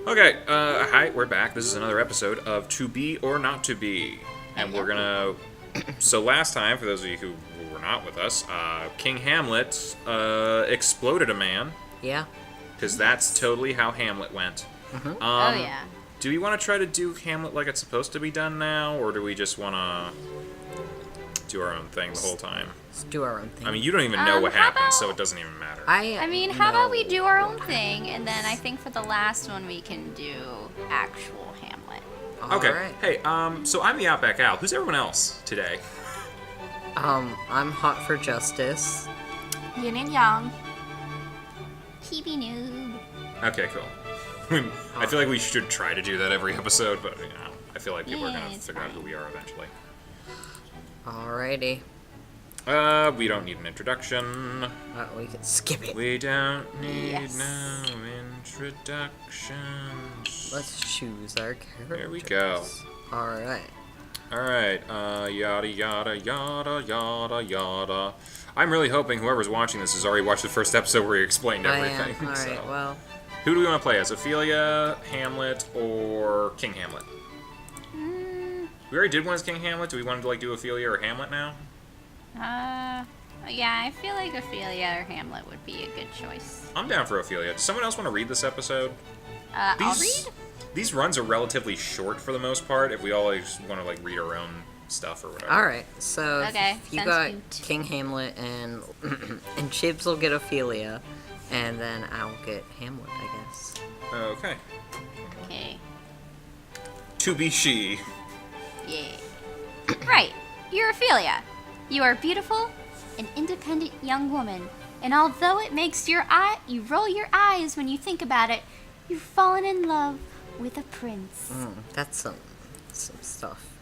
Okay, hi, we're back. This is another episode of To Be or Not To Be. And we're gonna... So last time, for those of you who were not with us, King Hamlet exploded a man. Yeah. Because that's totally how Hamlet went. Mm-hmm. Oh, yeah. Do we want to try to do Hamlet like it's supposed to be done now, or do we just want to do our own thing the whole time? Let's do our own thing. I mean, you don't even know what how happened, about- so it doesn't even matter. I mean, how about we do our own thing, and then I think for the last one we can do actual Hamlet. Okay. Alright. Hey, so I'm the Outback Al. Who's everyone else today? I'm hot for justice. Yin&Jung. PB Noob. Okay, cool. I feel like we should try to do that every episode, but, you know, I feel like people are Yeah, going to it's figure out fine. who we are eventually. Alrighty. We don't need an introduction. We can skip it. We don't need Yes. no introductions. Let's choose our characters. There we go. Alright. Alright, yada yada yada yada yada. I'm really hoping whoever's watching this has already watched the first episode where he explained I everything. am. Alright, so. well. Who do we want to play as? Ophelia, Hamlet, or King Hamlet? We already did one as King Hamlet. Do we want to do Ophelia or Hamlet now? Yeah, I feel like Ophelia or Hamlet would be a good choice. I'm down for Ophelia. Does someone else want to read this episode? I'll read. These runs are relatively short for the most part. If we all just want to read our own stuff or whatever. Alright, so Okay, if you sounds got good. King Hamlet and and Chibs will get Ophelia, and then I'll get Hamlet, I guess. Okay. Okay. To be she. Yeah. Right. You're Ophelia. You are beautiful, an independent young woman, and although it makes you roll your eyes when you think about it, you've fallen in love with a prince. That's some stuff.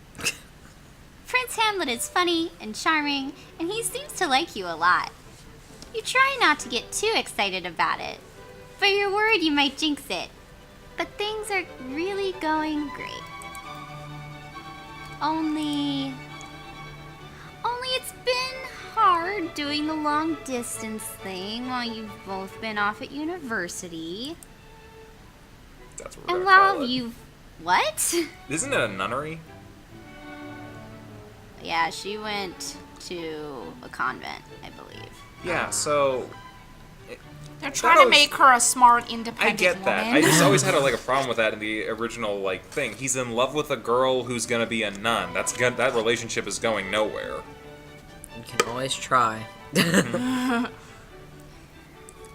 Prince Hamlet is funny and charming, and he seems to like you a lot. You try not to get too excited about it, but you're worried you might jinx it. But things are really going great. Only it's been hard doing the long distance thing while you've both been off at university. That's what we're And gonna call while it. you've... What? Isn't it a nunnery? Yeah, she went to a convent, I believe. Yeah, so... They're trying to was- make her a smart, I independent get woman. that. I just always had a problem with that in the original thing. He's in love with a girl who's gonna be a nun. That relationship is going nowhere. You can always try.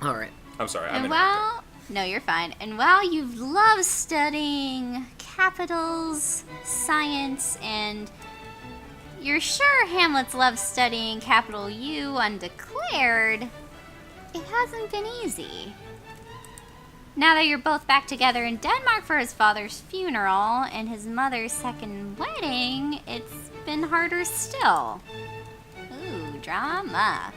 Alright. I'm sorry. And while... No, you're fine. And while you've loved studying capitals, science, and you're sure Hamlet's loved studying capital U undeclared, it hasn't been easy. Now that you're both back together in Denmark for his father's funeral and his mother's second wedding, it's been harder still. Ooh, drama.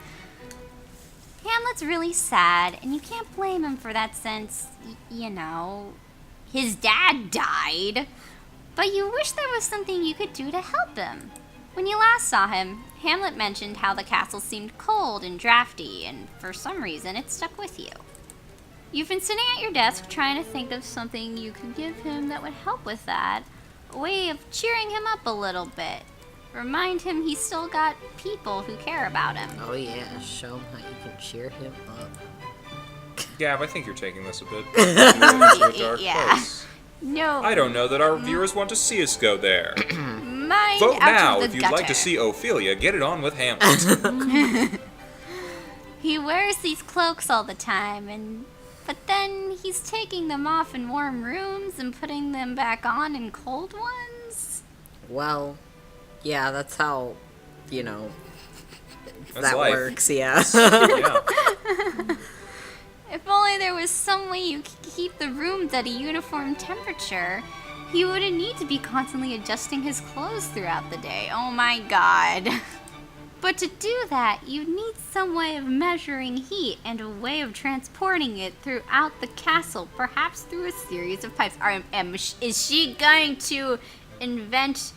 Hamlet's really sad, and you can't blame him for that since, you know, his dad died. But you wish there was something you could do to help him. When you last saw him, Hamlet mentioned how the castle seemed cold and drafty, and for some reason it stuck with you. You've been sitting at your desk trying to think of something you could give him that would help with that. A way of cheering him up a little bit. Remind him he's still got people who care about him. Oh yeah, show him how you can cheer him up. Gab, I think you're taking this a bit too into a dark Yeah. place. No, I don't know that our viewers want to see us go there. mind Vote out now of the if you'd gutter. like to see Ophelia. Get it on with Hamlet. He wears these cloaks all the time, but then he's taking them off in warm rooms and putting them back on in cold ones. Well, yeah, that's how, That's that life. works, yeah. Yeah. If only there was some way you could keep the rooms at a uniform temperature, he wouldn't need to be constantly adjusting his clothes throughout the day. Oh my god. But to do that, you'd need some way of measuring heat and a way of transporting it throughout the castle, perhaps through a series of pipes. Is she going to invent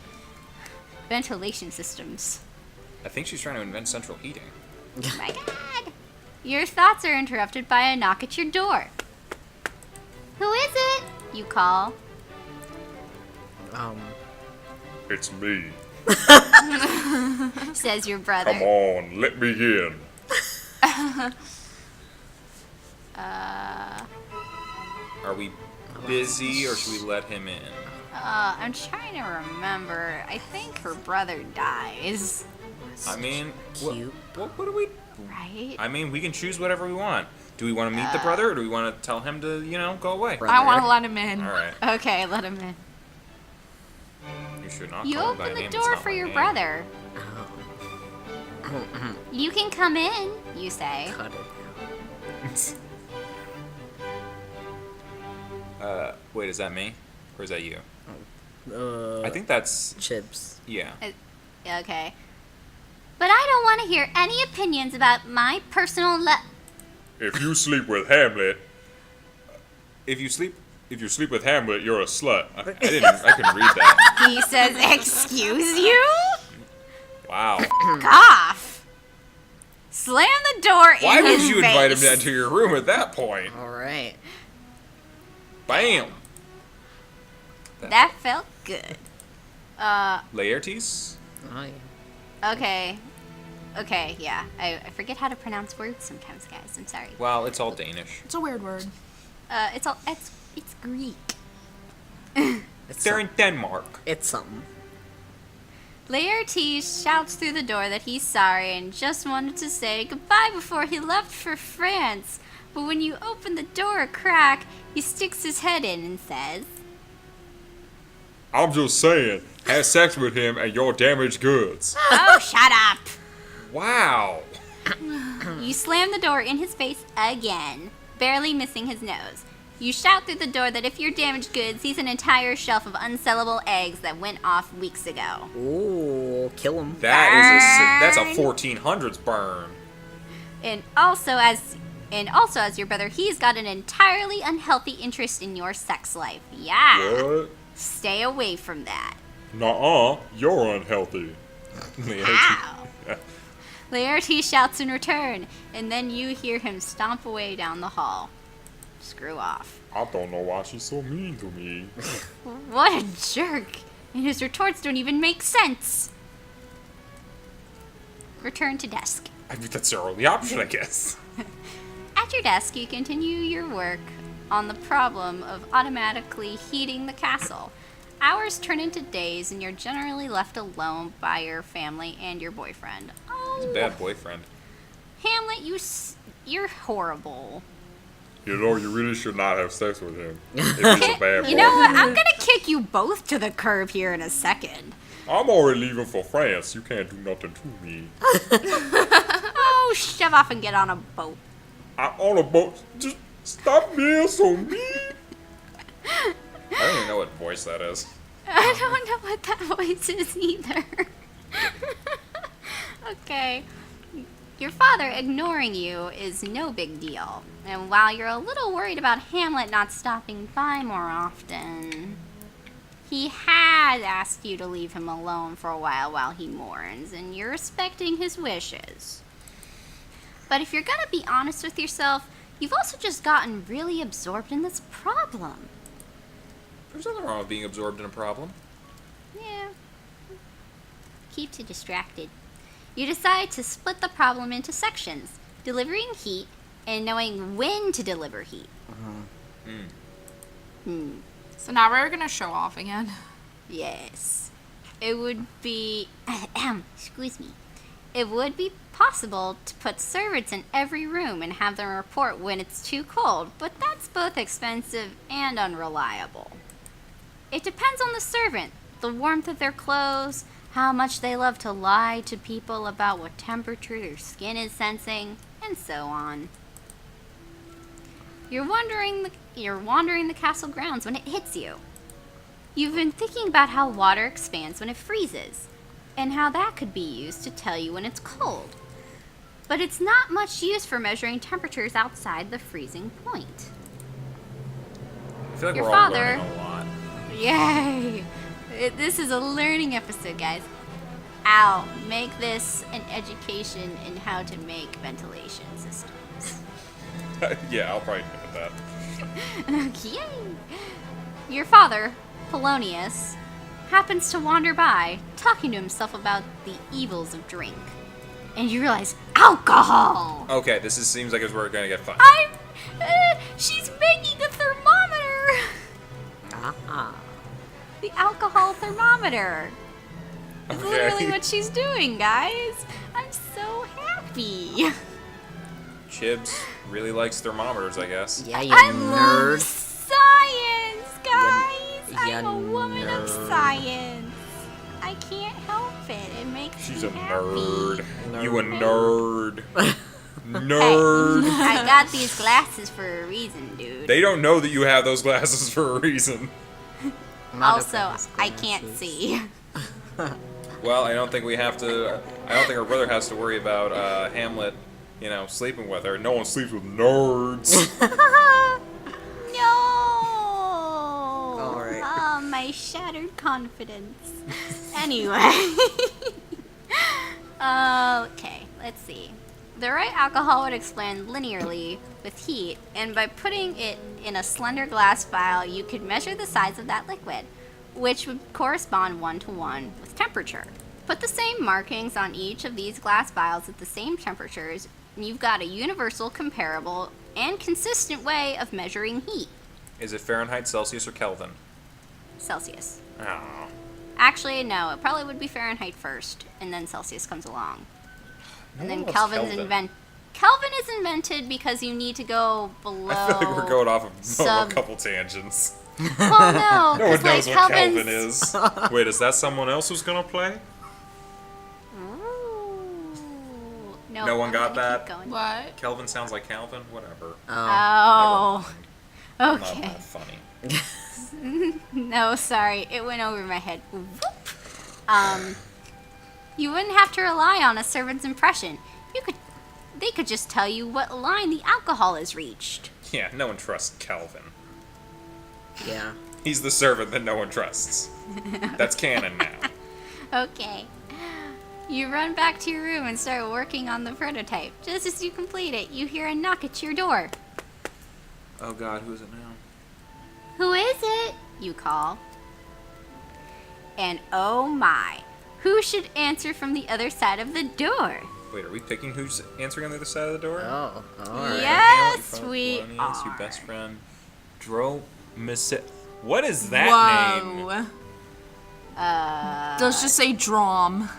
ventilation systems? I think she's trying to invent central heating. Oh my god. Your thoughts are interrupted by a knock at your door. Who is it? you call. It's me. Says your brother. Come on, let me in. Are we busy or should we let him in? I'm trying to remember. I think her brother dies. I mean, Cute. what do we... Right? I mean, we can choose whatever we want. Do we want to meet the brother or do we want to tell him to, go away? Brother. I want to let him in. All right. Okay, let him in. You should not You call him by open the name. It's door not for my your name. brother. You can come in, you say. Cut it Wait, is that me? Or is that you? out. I think that's... Chips. Yeah. Okay. But I don't want to hear any opinions about my personal If you sleep with Hamlet... If you sleep with Hamlet, you're a slut. I couldn't read that. He says, excuse you? Wow. Cough. Slam the door Why in would his you invite him face. into your room at that point? Alright. Bam! That felt good. Laertes? Oh, yeah. Okay. Okay, yeah. I forget how to pronounce words sometimes, guys. I'm sorry. Well, it's all Danish. It's a weird word. It's Greek. It's They're some- in Denmark. It's something. Laertes shouts through the door that he's sorry and just wanted to say goodbye before he left for France. But when you open the door a crack, he sticks his head in and says, I'm just saying, have sex with him and you're damaged goods. "Oh, shut up!" Wow. You slam the door in his face again, barely missing his nose. You shout through the door that if you're damaged goods, he's an entire shelf of unsellable eggs that went off weeks ago. Ooh, kill him. That's a 1400s burn. And also as your brother, he's got an entirely unhealthy interest in your sex life. Yeah. What? Stay away from that. Nuh-uh, you're unhealthy. Ow. Laertes shouts in return, and then you hear him stomp away down the hall. Screw off. I don't know why she's so mean to me. What a jerk! And his retorts don't even make sense. Return to desk. I mean, that's our only option, I guess. At your desk, you continue your work on the problem of automatically heating the castle. Hours turn into days, and you're generally left alone by your family and your boyfriend. He's a Oh, bad boyfriend. Hamlet, you're horrible. You know, you really should not have sex with him if he's a bad You know what? I'm gonna kick you both to the curb here in a second. I'm already leaving for France. You can't do nothing to me. Oh, shove off and get on a boat. I'm on a boat. Just stop being so mean. I don't even know what voice that is. I don't know what that voice is either. Okay. Your father ignoring you is no big deal. And while you're a little worried about Hamlet not stopping by more often, he has asked you to leave him alone for a while he mourns, and you're respecting his wishes. But if you're gonna be honest with yourself, you've also just gotten really absorbed in this problem. There's nothing wrong with being absorbed in a problem. Yeah. Keeps you distracted. You decide to split the problem into sections, delivering heat and knowing when to deliver heat. So now we're gonna show off again. Yes. It would be excuse me. It would be possible to put servants in every room and have them report when it's too cold, but that's both expensive and unreliable. It depends on the servant, the warmth of their clothes, how much they love to lie to people about what temperature their skin is sensing, and so on. You're wandering the castle grounds when it hits you. You've been thinking about how water expands when it freezes, and how that could be used to tell you when it's cold. But it's not much use for measuring temperatures outside the freezing point. I feel like Your we're all father- learning a lot. Yay! This is a learning episode, guys. Al, make this an education in how to make ventilation systems. Yeah, I'll probably get that. Yay! Your father, Polonius, happens to wander by, talking to himself about the evils of drink. And you realize, alcohol! Okay, seems like it's where we're gonna get fun. She's making a thermometer! The alcohol thermometer. It's literally what she's doing, guys. I'm so happy. Chibs really likes thermometers, I guess. Yeah, you I nerd. love science, guys. Ya I'm a woman of nerd. science. I can't help it. It makes She's me a happy. nerd. You a nerd. Nerd. I got these glasses for a reason, dude. They don't know that you have those glasses for a reason. Not Also, Opphelia's I can't glasses. see. Well, I don't think we have to. I don't think our brother has to worry about Hamlet, sleeping with her. No one sleeps with nerds. No! Alright. Oh, my shattered confidence. Anyway. Okay, let's see. The right alcohol would expand linearly with heat, and by putting it in a slender glass vial, you could measure the size of that liquid, which would correspond 1-to-1 with temperature. Put the same markings on each of these glass vials at the same temperatures, and you've got a universal, comparable, and consistent way of measuring heat. Is it Fahrenheit, Celsius, or Kelvin? Celsius. Oh. Actually, no, it probably would be Fahrenheit first, and then Celsius comes along. And then What's Kelvin's Kelvin? Kelvin is invented because you need to go below. I feel like we're going off of sub- a couple tangents. Well, no, No one 'cause, knows like, what Kelvin's... Kelvin is. Wait, is that someone else who's gonna play? Ooh. No one I'm got gonna that? keep going. What? Kelvin sounds like Calvin. Whatever. Oh, Not okay. that funny. No, sorry, it went over my head. Whoop. You wouldn't have to rely on a servant's impression. They could just tell you what line the alcohol has reached. Yeah, no one trusts Calvin. Yeah. He's the servant that no one trusts. That's canon now. Okay. You run back to your room and start working on the prototype. Just as you complete it, you hear a knock at your door. Oh God, who is it now? Who is it? You call. And oh my, who should answer from the other side of the door? Wait, are we picking who's answering on the other side of the door? Oh, alright. Yes, Hamlet, we Polonius, your are. best friend, What is that name? Whoa. Let's Let's just say Drom.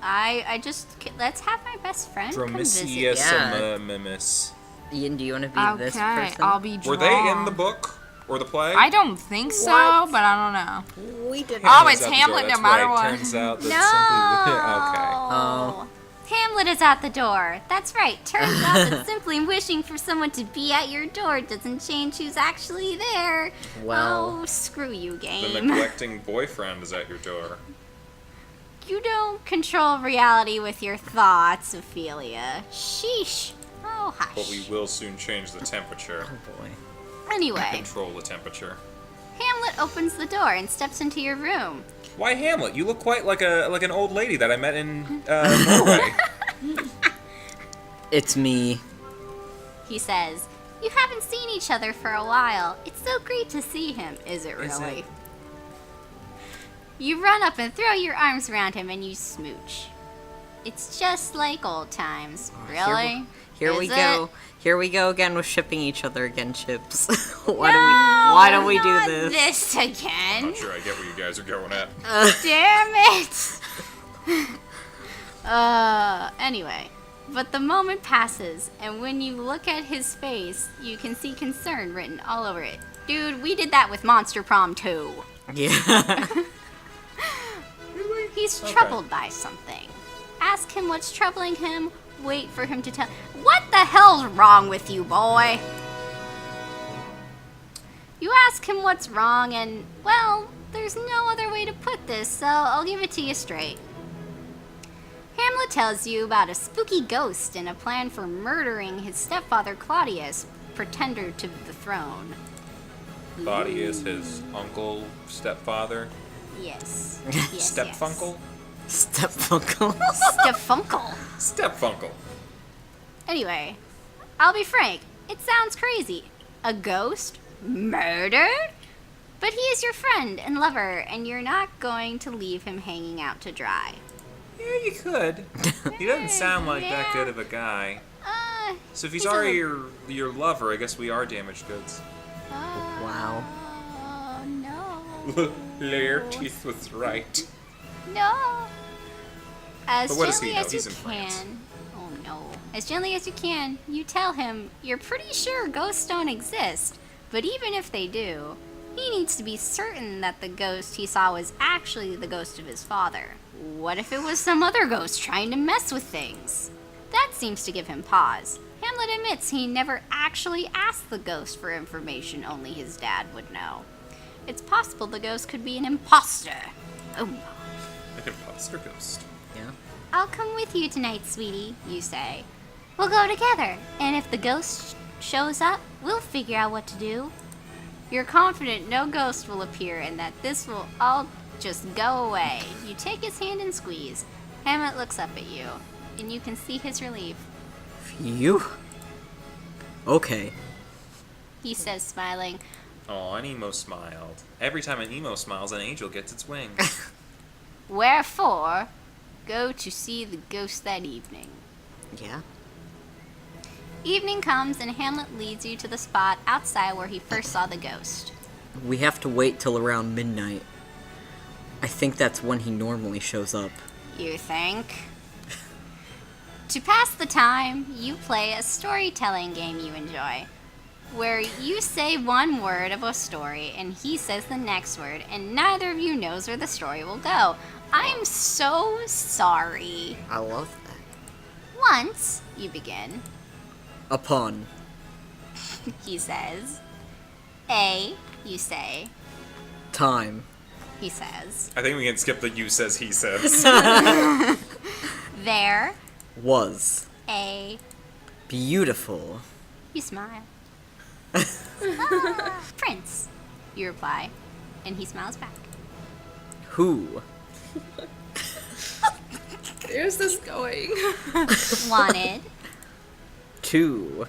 let's have my best friend come visit. Dromisius. Ian, do you want to be this Okay, person? I'll be Drom. Were they in the book or the play? I don't think so, What? but I don't know. We did Oh, Turns it's out the Hamlet door. no That's matter right. what. Turns out No. that's simply Oh. Hamlet is at the door. That's right. Turns out that simply wishing for someone to be at your door doesn't change who's actually there. Well. Oh, screw you, okay. The game. neglecting boyfriend is at your door. You don't control reality with your thoughts, Ophelia. Sheesh. Oh, hush. But we will soon change the temperature. Oh boy. Anyway, Control the temperature. Hamlet opens the door and steps into your room. Why Hamlet? You look quite like an old lady that I met in Norway. It's me. He says, "You haven't seen each other for a while. It's so great to see him, is it Is really?" it? You run up and throw your arms around him and you smooch. It's just like old times. Really? Here we Is go. it? Here we go again with shipping each other again, Chips. No, Why do we do not this? this again? Not sure I get where you guys are going at. Damn it! Anyway. But the moment passes, and when you look at his face, you can see concern written all over it. Dude, we did that with Monster Prom too. Yeah. He's Okay. troubled by something. Ask him what's troubling him. Wait for him to tell. What the hell's wrong with you, boy? You ask him what's wrong, and, well, there's no other way to put this, so I'll give it to you straight. Hamlet tells you about a spooky ghost and a plan for murdering his stepfather Claudius, pretender to the throne. Claudius, his uncle, stepfather, Yes. Yes. stepfunkle, Stepfunkle. Stepfunkle. stepfunkle. Anyway, I'll be frank, it sounds crazy. A ghost? Murdered? But he is your friend and lover, and you're not going to leave him hanging out to dry. Yeah, you could. He doesn't sound like that good of a guy. So if he's already your lover, I guess we are damaged goods. Wow. Oh, no. Laertes was right. No. As But what does gently he know? as He's you in France. can. Oh no. As gently as you can, you tell him you're pretty sure ghosts don't exist. But even if they do, he needs to be certain that the ghost he saw was actually the ghost of his father. What if it was some other ghost trying to mess with things? That seems to give him pause. Hamlet admits he never actually asked the ghost for information only his dad would know. It's possible the ghost could be an imposter. Oh no. Like an imposter ghost. Yeah. I'll come with you tonight, sweetie, you say. We'll go together, and if the ghost shows up, we'll figure out what to do. You're confident no ghost will appear and that this will all just go away. You take his hand and squeeze. Hamlet looks up at you, and you can see his relief. You? Okay. He says, smiling, Oh, an emo smiled. Every time an emo smiles, an angel gets its wings. Wherefore, go to see the ghost that evening. Yeah. Evening comes, and Hamlet leads you to the spot outside where he first saw the ghost. We have to wait till around midnight. I think that's when he normally shows up. You think? To pass the time, you play a storytelling game you enjoy, where you say one word of a story and he says the next word, and neither of you knows where the story will go. I'm so sorry. I love that. Once, you begin, A pun. he says. A, you say, Time. he says. I think we can skip the you says, he says. There, Was. a, Beautiful. you smile. Prince, you reply, and he smiles back. Who? Where's this going? Wanted, Two.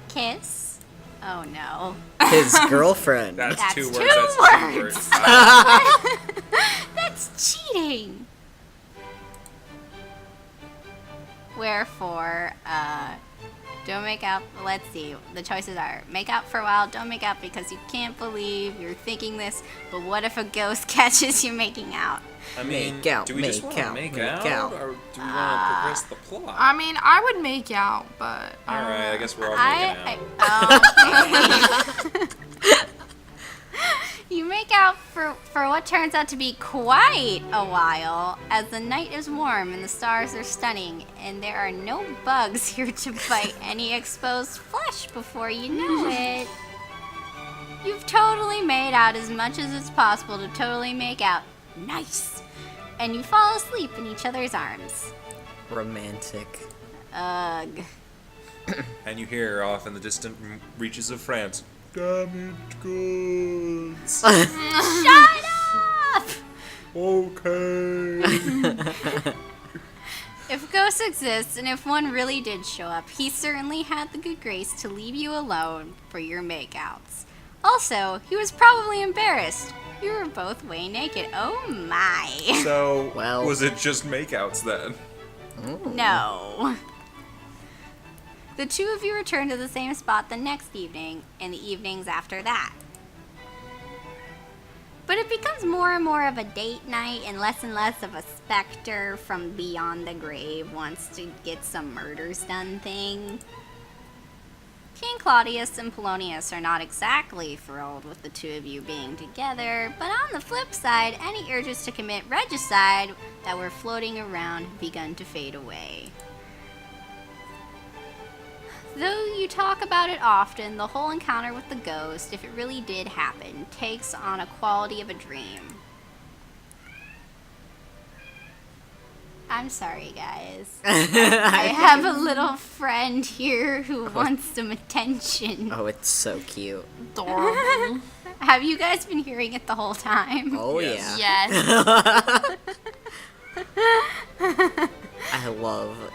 kiss. Oh no. His girlfriend. That's two That's words. two That's two words. words. That's cheating. Wherefore, don't make out. Let's see. The choices are make out for a while, don't make out because you can't believe you're thinking this, but what if a ghost catches you making out? I mean, Make out, do we just make want to out, make make out, out. or do we want to progress the plot? I mean, I would make out, but All right, I guess we're all making out. Okay. You make out for what turns out to be quite a while, as the night is warm and the stars are stunning, and there are no bugs here to bite any exposed flesh before you know it. You've totally made out as much as it's possible to totally make out. Nice! And you fall asleep in each other's arms. Romantic. Ugh. And you hear off in the distant reaches of France, damaged goods. Shut up! Okay. If ghosts exist, and if one really did show up, he certainly had the good grace to leave you alone for your makeouts. Also, he was probably embarrassed. You were both way naked. Oh my. So, Well. was it just makeouts then? No. The two of you return to the same spot the next evening, and the evenings after that. But it becomes more and more of a date night and less of a specter from beyond the grave wants to get some murders done thing. King Claudius and Polonius are not exactly thrilled with the two of you being together, but on the flip side, any urges to commit regicide that were floating around have begun to fade away. Though you talk about it often, the whole encounter with the ghost, if it really did happen, takes on a quality of a dream. I'm sorry, guys. I have a little friend here who wants some attention. Oh, it's so cute. adorable. Have you guys been hearing it the whole time? Oh, Yes. yeah. Yes. I love it.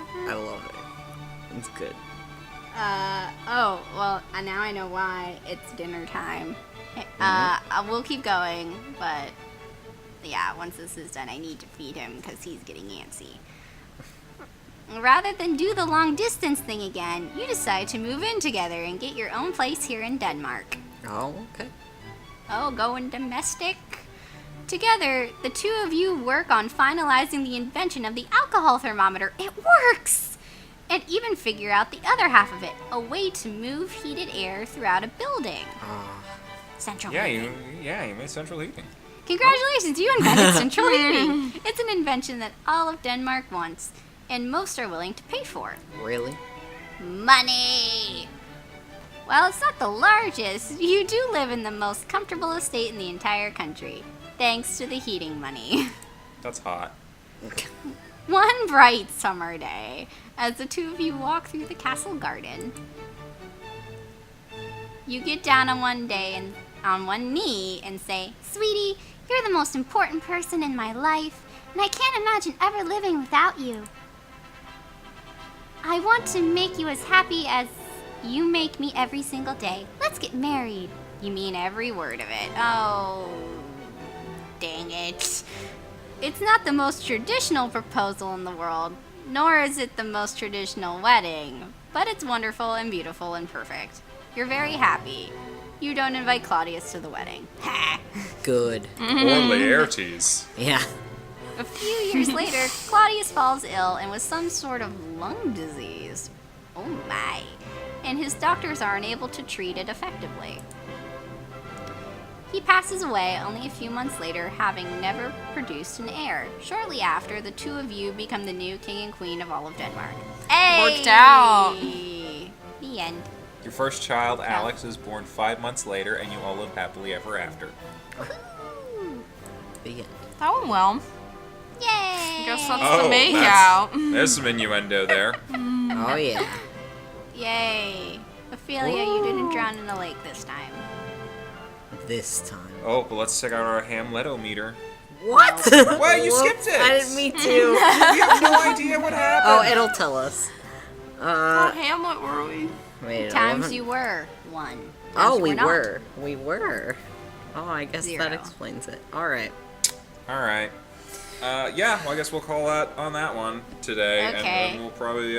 It's good. Oh, well, now I know why. It's dinner time. We'll keep going, but yeah, once this is done, I need to feed him because he's getting antsy. Rather than do the long distance thing again, you decide to move in together and get your own place here in Denmark. Oh, okay. Oh, going domestic? Together, the two of you work on finalizing the invention of the alcohol thermometer. It works! And even figure out the other half of it, a way to move heated air throughout a building. Central heating. You made central heating. Congratulations, you invented central heating. It's an invention that all of Denmark wants, and most are willing to pay for. Really? Money! Well, it's not the largest. You do live in the most comfortable estate in the entire country, thanks to the heating money. That's hot. One bright summer day, as the two of you walk through the castle garden, you get down on one knee and say, "Sweetie, you're the most important person in my life, and I can't imagine ever living without you. I want to make you as happy as you make me every single day. Let's get married." You mean every word of it. Oh, dang it. It's not the most traditional proposal in the world, nor is it the most traditional wedding, but it's wonderful and beautiful and perfect. You're very happy. You don't invite Claudius to the wedding. Ha! Good. Or Laertes. Yeah. A few years later, Claudius falls ill and with some sort of lung disease. Oh my. And his doctors are unable to treat it effectively. He passes away only a few months later, having never produced an heir. Shortly after, the two of you become the new king and queen of all of Denmark. Hey! Worked out. The end. Your first child, Alex, is born 5 months later, and you all live happily ever after. The end. That went well. Yay! Guess that's the make out. There's some innuendo there. Oh, yeah. Yay. Ophelia, you didn't drown in a lake this time. This time. Oh, but let's check out our Hamlet-o-meter. What? Well, you Whoops, skipped it. I didn't mean to. You have no idea what happened. Oh, it'll tell us. What Hamlet were we? Wait. Times 11? you were 1. Oh, Times you we not. were. We were. Oh, I guess 0. that explains it. All right. All right. Yeah, well, I guess we'll call that on that one today, Okay. and we'll probably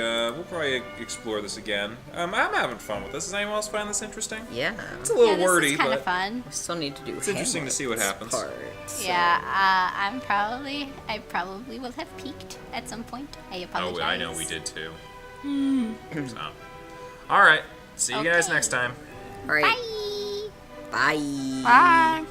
explore this again. I'm having fun with this. Does anyone else find this interesting? Yeah. It's a little Yeah, this wordy, is kind but of fun. We still need to do. It's interesting to see what happens. Part, so. Yeah, I probably will have peaked at some point. I apologize. Oh, I know we did too. So, all right. See you guys Okay. next time. All right. Bye. Bye. Bye.